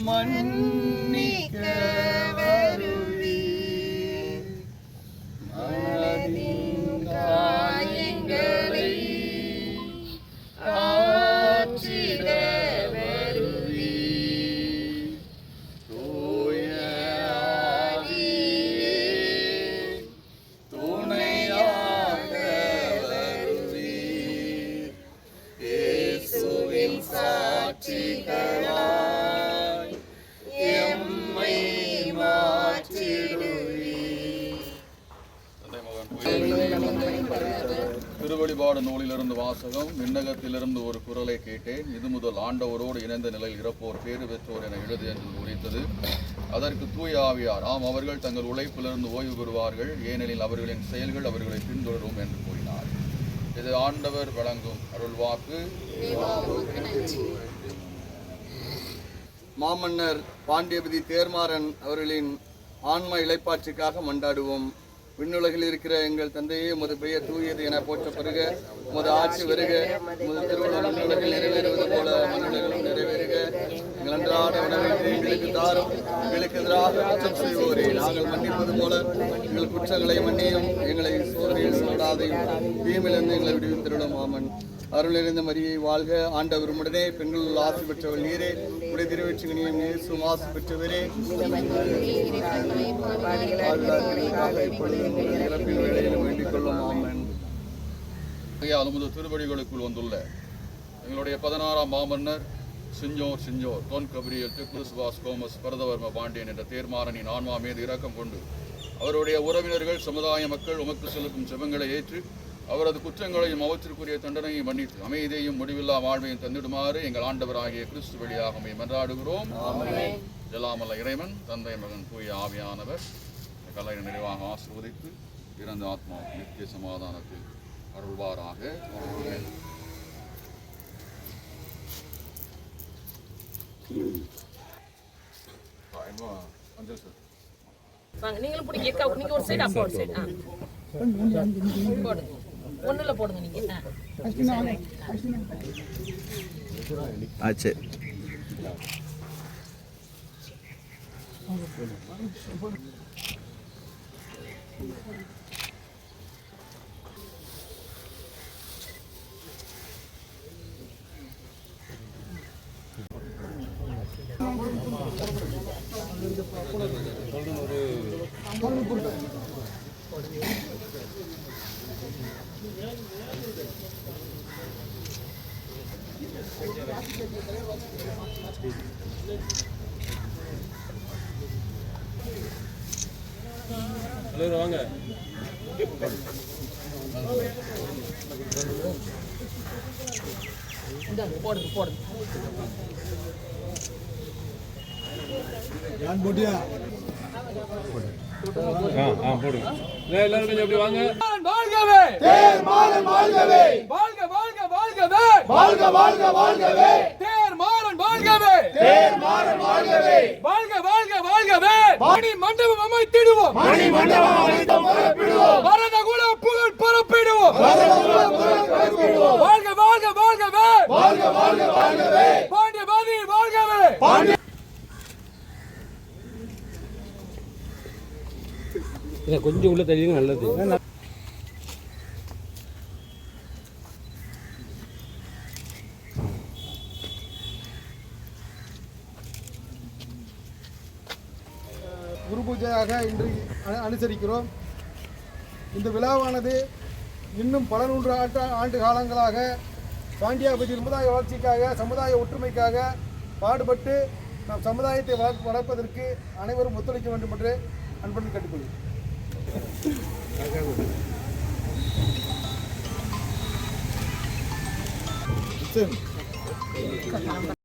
மன்னிக்க வருவி மனதின் காயங்களை ஆற்றிட வருவி தூய ஆவியே துணையாக வருவி இயேசுவின் சாட்சிகளா திருவழிபாடு நூலிலிருந்து வாசகம். விண்ணகத்திலிருந்து ஒரு குரலை கேட்டேன், இது முதல் ஆண்டவரோடு இணைந்த நிலையில் இறப்போர் பேறு பெற்றோர் என எழுது என்று உரைத்தது. அதற்கு தூய ஆவியார், ஆம், அவர்கள் தங்கள் உழைப்பிலிருந்து ஓய்வு பெறுவார்கள், ஏனெனில் அவர்களின் செயல்கள் அவர்களை பின்தொடரும் என்று கூறினார். இது ஆண்டவர் வழங்கும் அருள்வாக்கு. மாமன்னர் பாண்டியபதி தேர்மாறன் அவர்களின் ஆன்ம இளைப்பாட்சிக்காக மன்றாடுவோம். விண்ணுலகில் இருக்கிற எங்கள் தந்தையே, உமது பெயர் தூயது என போற்ற பெறுக. உமது ஆட்சி வருக. உமது திருவுளம் விண்ணுலகில் நிறைவேறுவது போல மண்ணுலகிலும் நிறைவேறுக. எங்கள் அன்றாட உணவை எங்களுக்கு தாரும். எங்களுக்கு எதிராக குற்றம் செய்வோரே நாங்கள் மன்னிப்பது போல எங்கள் குற்றங்களை மன்னியும். எங்களை சோதனையில் விடாதையும் தீமையிலிருந்து எங்களை விடுவித்து திருடும். ஆமன். அருள் நிறைந்த மரியை வாழ்க, ஆண்டவர் உம்முடனே, பெண்கள் ஆசி பெற்றவர் நீரே, உடைய திருவெற்றிகனியும் இயேசுவும் ஆசி பெற்றவரே. இறப்பின் வேளையில் வேண்டிக் கொள்ளும். ஆமென். நமது திருவடிகளுக்குள் வந்துள்ள எங்களுடைய 16ஆம் மாமன்னர் சிஞ்சோர் தொன் கபிரியல் திக்குசுவாஸ் கோமஸ் பரதவர்ம பாண்டியன் என்ற தேர்மாறனின் ஆன்மா மீது இரக்கம் கொண்டு அவருடைய உறவினர்கள் சமுதாய மக்கள் உமக்கு செலுத்தும் செபங்களை ஏற்று அவரது குற்றங்களையும் அவற்றிற்குரிய தண்டனையும் மன்னித்து அமைதியையும் முடிவில்லா வாழ்வையும் தந்திடுமாறு எங்கள் ஆண்டவராகிய கிறிஸ்து வழியாக மன்றாடுகிறோம். எல்லாம் வல்ல இறைவன், தந்தை, மகன், தூய ஆவியானவர் கலை நிறைவாக ஆசீர்வதித்து இறந்த ஆத்மா நித்திய சமாதானத்தில் அருள்வாராக. நீங்களும் பிடிக்க நீங்க ஒரு சைடு அப்போ ஒரு சைடு போடுங்க. ஒண்ணுல போடுங்க நீங்க. ஆச்சு. ஹலோ வாங்க. போடுங்க போடுங்க. போடுங்க. எல்லாரும் கொஞ்சம் அப்படி வாங்க. வாழ்கவே தேர்மாறன், வாழ்கவே வாழ்க வாழ்க வாழ்கவே வாழ்க வாழ்க வாழ்கவே தேர்மாறன், வாழ்கவே தேர்மாறன், வாழ்கவே வாழ்க வாழ்க வாழ்கவே மணி மண்டபம் அமைத்திடுவோம். மணி மண்டபம் அமைத்து பரப்பிடுவோம். பரதகுல புகழ் பரப்பிடுவோம். பரதகுல புகழ் பரப்பிடுவோம். வாழ்க வாழ்க வாழ்கவே வாழ்க வாழ்க வாழ்கவே பாண்டியபாதி வாழ்கவே. கொஞ்சம் உள்ள தெரியுங்க, நல்லது. குரு பூஜையாக இன்று அனுசரிக்கிறோம். இந்த விழாவானது இன்னும் பல 100 ஆண்டு காலங்களாக பாண்டியாபதி சமுதாய வளர்ச்சிக்காக, சமுதாய ஒற்றுமைக்காக பாடுபட்டு நம் சமுதாயத்தை வளர்ப்பதற்கு அனைவரும் ஒத்துழைக்க வேண்டும் என்று அன்புடன் கேட்டுக்கொள்கிறேன்.